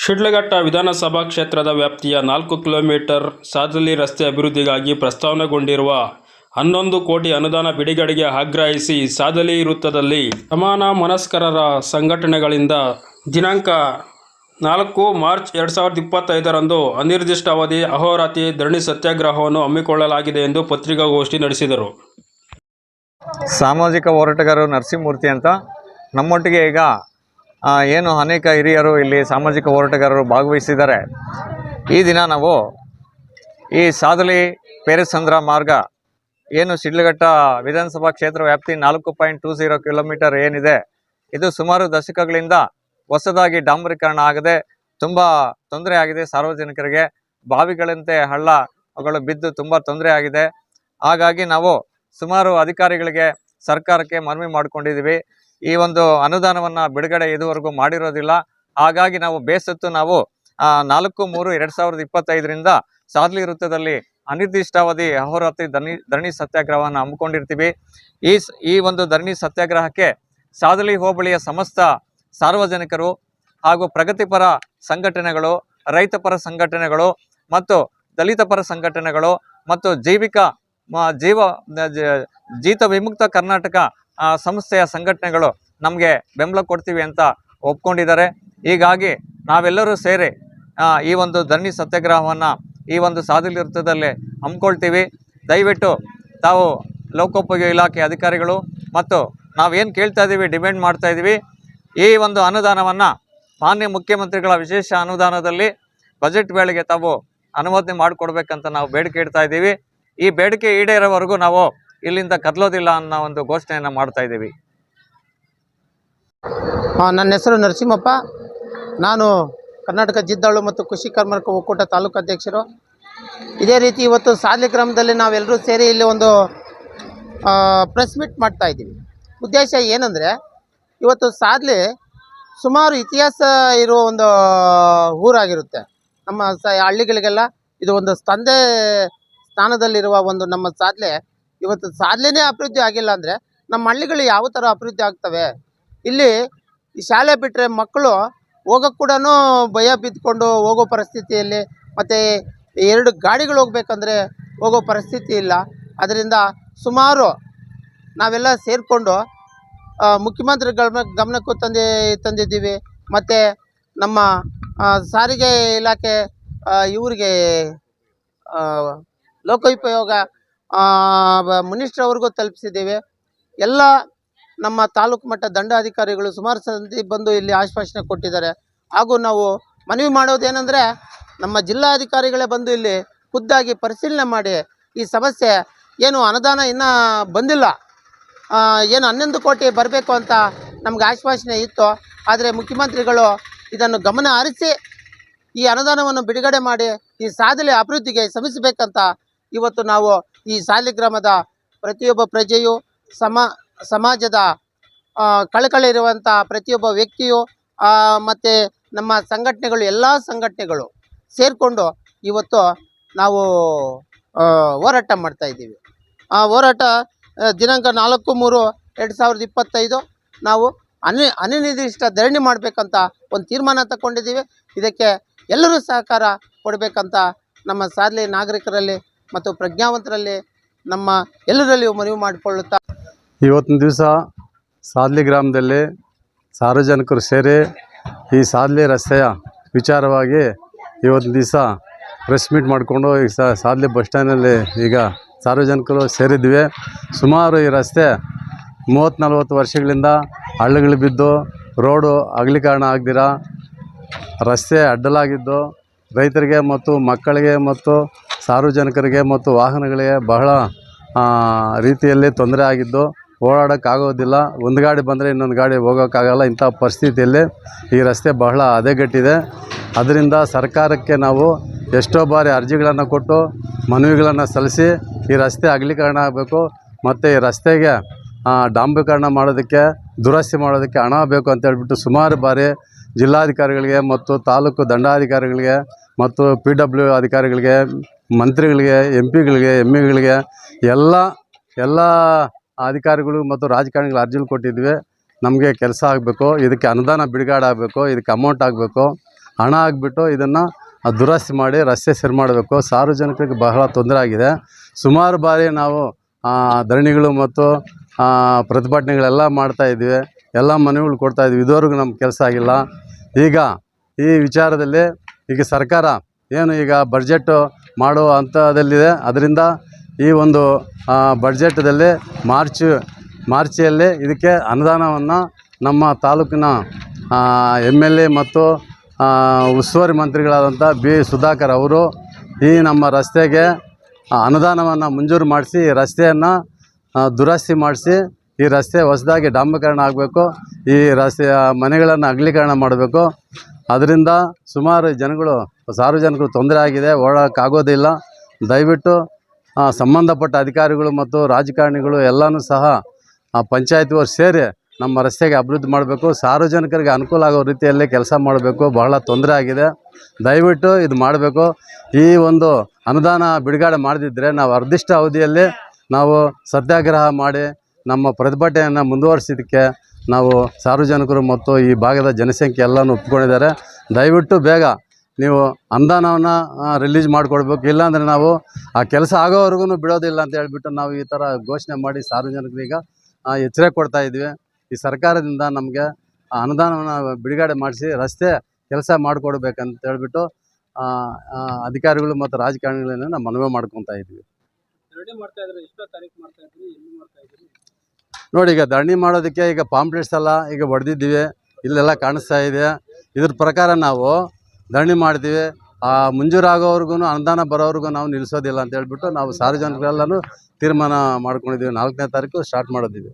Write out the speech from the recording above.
ಶಿಡ್ಲಘಟ್ಟ ವಿಧಾನಸಭಾ ಕ್ಷೇತ್ರದ ವ್ಯಾಪ್ತಿಯ 4 ಕಿಲೋಮೀಟರ್ ಸಾಧಲಿ ರಸ್ತೆ ಅಭಿವೃದ್ಧಿಗಾಗಿ ಪ್ರಸ್ತಾವನೆಗೊಂಡಿರುವ 11 ಕೋಟಿ ಅನುದಾನ ಬಿಡುಗಡೆಗೆ ಆಗ್ರಹಿಸಿ ಸಾಧಲಿ ವೃತ್ತದಲ್ಲಿ ಸಮಾನ ಮನಸ್ಕರರ ಸಂಘಟನೆಗಳಿಂದ ದಿನಾಂಕ 4 ಮಾರ್ಚ್ 2025ರಂದು ಅನಿರ್ದಿಷ್ಟಾವಧಿ ಅಹೋರಾತ್ರಿ ಧರಣಿ ಸತ್ಯಾಗ್ರಹವನ್ನು ಹಮ್ಮಿಕೊಳ್ಳಲಾಗಿದೆ ಎಂದು ಪತ್ರಿಕಾಗೋಷ್ಠಿ ನಡೆಸಿದರು. ಸಾಮಾಜಿಕ ಹೋರಾಟಗಾರರು ನರಸಿಂಹಮೂರ್ತಿ ಅಂತ ನಮ್ಮೊಟ್ಟಿಗೆ ಈಗ ಏನು ಅನೇಕ ಹಿರಿಯರು ಇಲ್ಲಿ ಸಾಮಾಜಿಕ ಹೋರಾಟಗಾರರು ಭಾಗವಹಿಸಿದ್ದಾರೆ. ಈ ದಿನ ನಾವು ಈ ಸಾಧಲಿ ಪೇರೆಸಂದ್ರ ಮಾರ್ಗ ಏನು ಶಿಡ್ಲಘಟ್ಟ ವಿಧಾನಸಭಾ ಕ್ಷೇತ್ರ ವ್ಯಾಪ್ತಿ 4.20 ಕಿಲೋಮೀಟರ್ ಏನಿದೆ, ಇದು ಸುಮಾರು ದಶಕಗಳಿಂದ ಹೊಸದಾಗಿ ಡಾಂಬರೀಕರಣ ಆಗದೆ ತುಂಬ ತೊಂದರೆ ಆಗಿದೆ. ಸಾರ್ವಜನಿಕರಿಗೆ ಬಾವಿಗಳಂತೆ ಹಳ್ಳಗಳು ಬಿದ್ದು ತುಂಬ ತೊಂದರೆ ಆಗಿದೆ. ಹಾಗಾಗಿ ನಾವು ಸುಮಾರು ಅಧಿಕಾರಿಗಳಿಗೆ ಸರ್ಕಾರಕ್ಕೆ ಮನವಿ ಮಾಡಿಕೊಂಡಿದ್ದೀವಿ. ಈ ಒಂದು ಅನುದಾನವನ್ನು ಬಿಡುಗಡೆ ಇದುವರೆಗೂ ಮಾಡಿರೋದಿಲ್ಲ. ಹಾಗಾಗಿ ನಾವು ಬೇಸತ್ತು ನಾವು 4/3/2025ರಿಂದ ಸಾಧಲಿ ವೃತ್ತದಲ್ಲಿ ಅನಿರ್ದಿಷ್ಟಾವಧಿ ಅಹೋರಾತ್ರಿ ಧರಣಿ ಸತ್ಯಾಗ್ರಹವನ್ನು ಹಮ್ಮಿಕೊಂಡಿರ್ತೀವಿ. ಈ ಒಂದು ಧರಣಿ ಸತ್ಯಾಗ್ರಹಕ್ಕೆ ಸಾಧಲಿ ಹೋಬಳಿಯ ಸಮಸ್ತ ಸಾರ್ವಜನಿಕರು ಹಾಗೂ ಪ್ರಗತಿಪರ ಸಂಘಟನೆಗಳು, ರೈತಪರ ಸಂಘಟನೆಗಳು ಮತ್ತು ದಲಿತ ಪರ ಸಂಘಟನೆಗಳು ಮತ್ತು ಜೀತ ವಿಮುಕ್ತ ಕರ್ನಾಟಕ ಸಂಸ್ಥೆಯ ಸಂಘಟನೆಗಳು ನಮಗೆ ಬೆಂಬಲ ಕೊಡ್ತೀವಿ ಅಂತ ಒಪ್ಕೊಂಡಿದ್ದಾರೆ. ಹೀಗಾಗಿ ನಾವೆಲ್ಲರೂ ಸೇರಿ ಈ ಒಂದು ಧರಣಿ ಸತ್ಯಾಗ್ರಹವನ್ನು ಈ ಒಂದು ಸಾಧಲಿ ವೃತ್ತದಲ್ಲಿ ಹಮ್ಮಿಕೊಳ್ತೀವಿ. ದಯವಿಟ್ಟು ತಾವು ಲೋಕೋಪಯೋಗಿ ಇಲಾಖೆ ಅಧಿಕಾರಿಗಳು ಮತ್ತು ನಾವೇನು ಕೇಳ್ತಾ ಇದ್ದೀವಿ, ಡಿಮ್ಯಾಂಡ್ ಮಾಡ್ತಾ ಇದ್ದೀವಿ, ಈ ಒಂದು ಅನುದಾನವನ್ನು ಮಾನ್ಯ ಮುಖ್ಯಮಂತ್ರಿಗಳ ವಿಶೇಷ ಅನುದಾನದಲ್ಲಿ ಬಜೆಟ್ ವೇಳೆಗೆ ತಾವು ಅನುಮೋದನೆ ಮಾಡಿಕೊಡ್ಬೇಕಂತ ನಾವು ಬೇಡಿಕೆ ಇಡ್ತಾ ಇದ್ದೀವಿ. ಈ ಬೇಡಿಕೆ ಈಡೇರೋವರೆಗೂ ನಾವು ಇಲ್ಲಿಂದ ಕದಲೋದಿಲ್ಲ ಅನ್ನೋ ಒಂದು ಘೋಷಣೆಯನ್ನು ಮಾಡ್ತಾ ಇದ್ದೀವಿ. ನನ್ನ ಹೆಸರು ನರಸಿಂಹಪ್ಪ. ನಾನು ಕರ್ನಾಟಕ ಜಿದ್ದಾಳು ಮತ್ತು ಕೃಷಿ ಕಾರ್ಮಿಕ ಒಕ್ಕೂಟ ತಾಲೂಕು ಅಧ್ಯಕ್ಷರು. ಇದೇ ರೀತಿ ಇವತ್ತು ಸಾಧಲಿ ಗ್ರಾಮದಲ್ಲಿ ನಾವೆಲ್ಲರೂ ಸೇರಿ ಇಲ್ಲಿ ಒಂದು ಪ್ರೆಸ್ ಮೀಟ್ ಮಾಡ್ತಾ ಇದ್ದೀವಿ. ಉದ್ದೇಶ ಏನಂದರೆ, ಇವತ್ತು ಸಾಧಲಿ ಸುಮಾರು ಇತಿಹಾಸ ಇರುವ ಒಂದು ಊರಾಗಿರುತ್ತೆ. ನಮ್ಮ ಹಳ್ಳಿಗಳಿಗೆಲ್ಲ ಇದು ಒಂದು ತಂದೆ ಸ್ಥಾನದಲ್ಲಿರುವ ಒಂದು ನಮ್ಮ ಸಾಧಲೆ. ಇವತ್ತು ಸಾಧಲೆನೇ ಅಭಿವೃದ್ಧಿ ಆಗಿಲ್ಲ ಅಂದರೆ ನಮ್ಮ ಹಳ್ಳಿಗಳು ಯಾವ ಥರ ಅಭಿವೃದ್ಧಿ ಆಗ್ತವೆ? ಇಲ್ಲಿ ಈ ಶಾಲೆ ಬಿಟ್ಟರೆ ಮಕ್ಕಳು ಹೋಗೋಕ್ಕೆ ಕೂಡ ಭಯ ಬಿದ್ದುಕೊಂಡು ಹೋಗೋ ಪರಿಸ್ಥಿತಿಯಲ್ಲಿ, ಮತ್ತು 2 ಗಾಡಿಗಳು ಹೋಗ್ಬೇಕಂದ್ರೆ ಹೋಗೋ ಪರಿಸ್ಥಿತಿ ಇಲ್ಲ. ಅದರಿಂದ ಸುಮಾರು ನಾವೆಲ್ಲ ಸೇರಿಕೊಂಡು ಮುಖ್ಯಮಂತ್ರಿಗಳ ಗಮನಕ್ಕೂ ತಂದಿದ್ದೀವಿ. ಮತ್ತು ನಮ್ಮ ಸಾರಿಗೆ ಇಲಾಖೆ ಇವರಿಗೆ ಲೋಕೋಪಯೋಗ ಮಿನಿಸ್ಟ್ರವ್ರಿಗೂ ತಲುಪಿಸಿದ್ದೇವೆ. ಎಲ್ಲ ನಮ್ಮ ತಾಲೂಕು ಮಟ್ಟ ದಂಡಾಧಿಕಾರಿಗಳು ಸುಮಾರು ಸಂದಿ ಬಂದು ಇಲ್ಲಿ ಆಶ್ವಾಸನೆ ಕೊಟ್ಟಿದ್ದಾರೆ. ಹಾಗೂ ನಾವು ಮನವಿ ಮಾಡೋದೇನೆಂದರೆ, ನಮ್ಮ ಜಿಲ್ಲಾಧಿಕಾರಿಗಳೇ ಬಂದು ಇಲ್ಲಿ ಖುದ್ದಾಗಿ ಪರಿಶೀಲನೆ ಮಾಡಿ ಈ ಸಮಸ್ಯೆ ಏನು ಅನುದಾನ ಇನ್ನೂ ಬಂದಿಲ್ಲ, ಏನು 11 ಕೋಟಿ ಬರಬೇಕು ಅಂತ ನಮ್ಗೆ ಆಶ್ವಾಸನೆ ಇತ್ತು. ಆದರೆ ಮುಖ್ಯಮಂತ್ರಿಗಳು ಇದನ್ನು ಗಮನ ಹರಿಸಿ ಈ ಅನುದಾನವನ್ನು ಬಿಡುಗಡೆ ಮಾಡಿ ಈ ಸಾಧಲಿ ಅಭಿವೃದ್ಧಿಗೆ ಶ್ರಮಿಸಬೇಕಂತ ಇವತ್ತು ನಾವು ಈ ಸಾಧಲಿ ಗ್ರಾಮದ ಪ್ರತಿಯೊಬ್ಬ ಪ್ರಜೆಯು ಸಮಾಜದ ಕಳಕಳಿ ಇರುವಂಥ ಪ್ರತಿಯೊಬ್ಬ ವ್ಯಕ್ತಿಯು ಮತ್ತು ನಮ್ಮ ಸಂಘಟನೆಗಳು ಎಲ್ಲ ಸಂಘಟನೆಗಳು ಸೇರಿಕೊಂಡು ಇವತ್ತು ನಾವು ಹೋರಾಟ ಮಾಡ್ತಾಯಿದ್ದೀವಿ. ಆ ಹೋರಾಟ ದಿನಾಂಕ 4/3/2025 ನಾವು ಅನಿರ್ದಿಷ್ಟ ಧರಣಿ ಮಾಡಬೇಕಂತ ಒಂದು ತೀರ್ಮಾನ ತಗೊಂಡಿದ್ದೀವಿ. ಇದಕ್ಕೆ ಎಲ್ಲರೂ ಸಹಕಾರ ಕೊಡಬೇಕಂತ ನಮ್ಮ ಸಾಧಲಿ ನಾಗರಿಕರಲ್ಲಿ ಮತ್ತು ಪ್ರಜ್ಞಾವಂತರಲ್ಲಿ ನಮ್ಮ ಎಲ್ಲರಲ್ಲಿಯೂ ಮನವಿ ಮಾಡಿಕೊಳ್ಳುತ್ತಾ, ಇವತ್ತಿನ ದಿವಸ ಸಾಧಲಿ ಗ್ರಾಮದಲ್ಲಿ ಸಾರ್ವಜನಿಕರು ಸೇರಿ ಈ ಸಾಧಲಿ ರಸ್ತೆಯ ವಿಚಾರವಾಗಿ ಇವತ್ತಿನ ದಿವಸ ಪ್ರೆಸ್ ಮೀಟ್ ಮಾಡಿಕೊಂಡು ಈಗ ಸಾಧಲಿ ಬಸ್ ಸ್ಟ್ಯಾಂಡಲ್ಲಿ ಈಗ ಸಾರ್ವಜನಿಕರು ಸೇರಿದ್ವಿ. ಸುಮಾರು ಈ ರಸ್ತೆ 30-40 ವರ್ಷಗಳಿಂದ ಹಳ್ಳಗಳು ಬಿದ್ದು ರೋಡು ಅಗಲೀಕರಣ ಆಗದಿರ ರಸ್ತೆ ಅಡ್ಡಲಾಗಿದ್ದು ರೈತರಿಗೆ ಮತ್ತು ಮಕ್ಕಳಿಗೆ ಮತ್ತು ಸಾರ್ವಜನಿಕರಿಗೆ ಮತ್ತು ವಾಹನಗಳಿಗೆ ಬಹಳ ರೀತಿಯಲ್ಲಿ ತೊಂದರೆ ಆಗಿದ್ದು ಓಡಾಡೋಕ್ಕಾಗೋದಿಲ್ಲ. ಒಂದು ಗಾಡಿ ಬಂದರೆ ಇನ್ನೊಂದು ಗಾಡಿ ಹೋಗೋಕ್ಕಾಗಲ್ಲ. ಇಂಥ ಪರಿಸ್ಥಿತಿಯಲ್ಲಿ ಈ ರಸ್ತೆ ಬಹಳ ಹದಗೆಟ್ಟಿದೆ. ಅದರಿಂದ ಸರ್ಕಾರಕ್ಕೆ ನಾವು ಎಷ್ಟೋ ಬಾರಿ ಅರ್ಜಿಗಳನ್ನು ಕೊಟ್ಟು ಮನವಿಗಳನ್ನು ಸಲ್ಲಿಸಿ ಈ ರಸ್ತೆ ಅಗಲೀಕರಣ ಆಗಬೇಕು ಮತ್ತು ಈ ರಸ್ತೆಗೆ ಡಾಂಬರೀಕರಣ ಮಾಡೋದಕ್ಕೆ, ದುರಸ್ತಿ ಮಾಡೋದಕ್ಕೆ ಹಣ ಬೇಕು ಅಂತ ಹೇಳ್ಬಿಟ್ಟು ಸುಮಾರು ಬಾರಿ ಜಿಲ್ಲಾಧಿಕಾರಿಗಳಿಗೆ ಮತ್ತು ತಾಲೂಕು ದಂಡಾಧಿಕಾರಿಗಳಿಗೆ ಮತ್ತು PW ಅಧಿಕಾರಿಗಳಿಗೆ, ಮಂತ್ರಿಗಳಿಗೆ, MP ಗಳಿಗೆ, ME ಗಳಿಗೆ ಎಲ್ಲ ಅಧಿಕಾರಿಗಳು ಮತ್ತು ರಾಜಕಾರಣಿಗಳು ಅರ್ಜಿಗಳು ಕೊಟ್ಟಿದ್ವಿ. ನಮಗೆ ಕೆಲಸ ಆಗಬೇಕು, ಇದಕ್ಕೆ ಅನುದಾನ ಬಿಡುಗಡೆ ಆಗಬೇಕು, ಇದಕ್ಕೆ ಅಮೌಂಟ್ ಆಗಬೇಕು. ಹಣ ಆಗಿಬಿಟ್ಟು ಇದನ್ನು ದುರಸ್ತಿ ಮಾಡಿ ರಸ್ತೆ ಸರಿ ಮಾಡಬೇಕು. ಸಾರ್ವಜನಿಕರಿಗೆ ಬಹಳ ತೊಂದರೆ ಆಗಿದೆ. ಸುಮಾರು ಬಾರಿ ನಾವು ಧರಣಿಗಳು ಮತ್ತು ಪ್ರತಿಭಟನೆಗಳೆಲ್ಲ ಮಾಡ್ತಾಯಿದ್ವಿ, ಎಲ್ಲ ಮನವಿಗಳು ಕೊಡ್ತಾಯಿದ್ವಿ. ಇದುವರೆಗೂ ನಮ್ಮ ಕೆಲಸ ಆಗಿಲ್ಲ. ಈಗ ಈ ವಿಚಾರದಲ್ಲಿ ಈಗ ಸರ್ಕಾರ ಏನು ಈಗ ಬಡ್ಜೆಟ್ಟು ಮಾಡೋ ಹಂತದಲ್ಲಿದೆ. ಅದರಿಂದ ಈ ಒಂದು ಬಡ್ಜೆಟ್ದಲ್ಲಿ ಮಾರ್ಚಿಯಲ್ಲಿ ಇದಕ್ಕೆ ಅನುದಾನವನ್ನು ನಮ್ಮ ತಾಲೂಕಿನ MLA ಮತ್ತು ಉಸ್ತುವಾರಿ ಮಂತ್ರಿಗಳಾದಂಥ B. ಸುಧಾಕರ್ ಅವರು ಈ ನಮ್ಮ ರಸ್ತೆಗೆ ಅನುದಾನವನ್ನು ಮಂಜೂರು ಮಾಡಿಸಿ ರಸ್ತೆಯನ್ನು ದುರಸ್ತಿ ಮಾಡಿಸಿ ಈ ರಸ್ತೆ ಹೊಸದಾಗಿ ಡಾಂಬರೀಕರಣ ಆಗಬೇಕು. ಈ ರಸ್ತೆಯ ಮನೆಗಳನ್ನು ಅಗಲೀಕರಣ ಮಾಡಬೇಕು. ಅದರಿಂದ ಸುಮಾರು ಸಾರ್ವಜನಿಕರು ತೊಂದರೆ ಆಗಿದೆ, ಓಡಾಡೋಕ್ಕಾಗೋದಿಲ್ಲ. ದಯವಿಟ್ಟು ಸಂಬಂಧಪಟ್ಟ ಅಧಿಕಾರಿಗಳು ಮತ್ತು ರಾಜಕಾರಣಿಗಳು ಎಲ್ಲನೂ ಸಹ ಪಂಚಾಯತಿಯವರು ಸೇರಿ ನಮ್ಮ ರಸ್ತೆಗೆ ಅಭಿವೃದ್ಧಿ ಮಾಡಬೇಕು. ಸಾರ್ವಜನಿಕರಿಗೆ ಅನುಕೂಲ ಆಗೋ ರೀತಿಯಲ್ಲಿ ಕೆಲಸ ಮಾಡಬೇಕು. ಬಹಳ ತೊಂದರೆ ಆಗಿದೆ. ದಯವಿಟ್ಟು ಇದು ಮಾಡಬೇಕು. ಈ ಒಂದು ಅನುದಾನ ಬಿಡುಗಡೆ ಮಾಡದಿದ್ದರೆ ನಾವು ಅರ್ಧಿಷ್ಟ ಅವಧಿಯಲ್ಲಿ ನಾವು ಸತ್ಯಾಗ್ರಹ ಮಾಡಿ ನಮ್ಮ ಪ್ರತಿಭಟನೆಯನ್ನು ಮುಂದುವರಿಸಿದ್ದಕ್ಕೆ ನಾವು ಸಾರ್ವಜನಿಕರು ಮತ್ತು ಈ ಭಾಗದ ಜನಸಂಖ್ಯೆ ಎಲ್ಲನೂ ಒಪ್ಕೊಂಡಿದ್ದಾರೆ. ದಯವಿಟ್ಟು ಬೇಗ ನೀವು ಅನುದಾನವನ್ನು ರಿಲೀಸ್ ಮಾಡಿಕೊಡ್ಬೇಕು. ಇಲ್ಲಾಂದರೆ ನಾವು ಆ ಕೆಲಸ ಆಗೋವರೆಗೂ ಬಿಡೋದಿಲ್ಲ ಅಂತ ಹೇಳ್ಬಿಟ್ಟು ನಾವು ಈ ಥರ ಘೋಷಣೆ ಮಾಡಿ ಸಾರ್ವಜನಿಕರಿಗೆ ಎಚ್ಚರಿಕೆ ಕೊಡ್ತಾಯಿದ್ವಿ. ಈ ಸರ್ಕಾರದಿಂದ ನಮಗೆ ಅನುದಾನವನ್ನು ಬಿಡುಗಡೆ ಮಾಡಿಸಿ ರಸ್ತೆ ಕೆಲಸ ಮಾಡಿಕೊಡ್ಬೇಕಂತ ಹೇಳ್ಬಿಟ್ಟು ಅಧಿಕಾರಿಗಳು ಮತ್ತು ರಾಜಕಾರಣಿಗಳನ್ನ ನಾವು ಮನವಿ ಮಾಡ್ಕೊತಾ ಇದ್ವಿ. ನೋಡಿ, ಈಗ ಧರಣಿ ಮಾಡೋದಕ್ಕೆ ಈಗ ಪಾಂಪ್ಲೆಟ್ಸ್ ಎಲ್ಲ ಈಗ ಹೊಡೆದಿದ್ದೀವಿ, ಇಲ್ಲೆಲ್ಲ ಕಾಣಿಸ್ತಾ ಇದೆ. ಇದ್ರ ಪ್ರಕಾರ ನಾವು ಧರಣಿ ಮಾಡ್ತೀವಿ. ಮಂಜೂರಾಗೋವರೆಗೂ ಅನುದಾನ ಬರೋವರೆಗೂ ನಾವು ನಿಲ್ಲಿಸೋದಿಲ್ಲ ಅಂತ ಹೇಳ್ಬಿಟ್ಟು ನಾವು ಸಾರ್ವಜನಿಕರೆಲ್ಲನೂ ತೀರ್ಮಾನ ಮಾಡ್ಕೊಂಡಿದ್ದೀವಿ. 4ನೇ ತಾರೀಕು ಸ್ಟಾರ್ಟ್ ಮಾಡೋದಿದ್ದೀವಿ.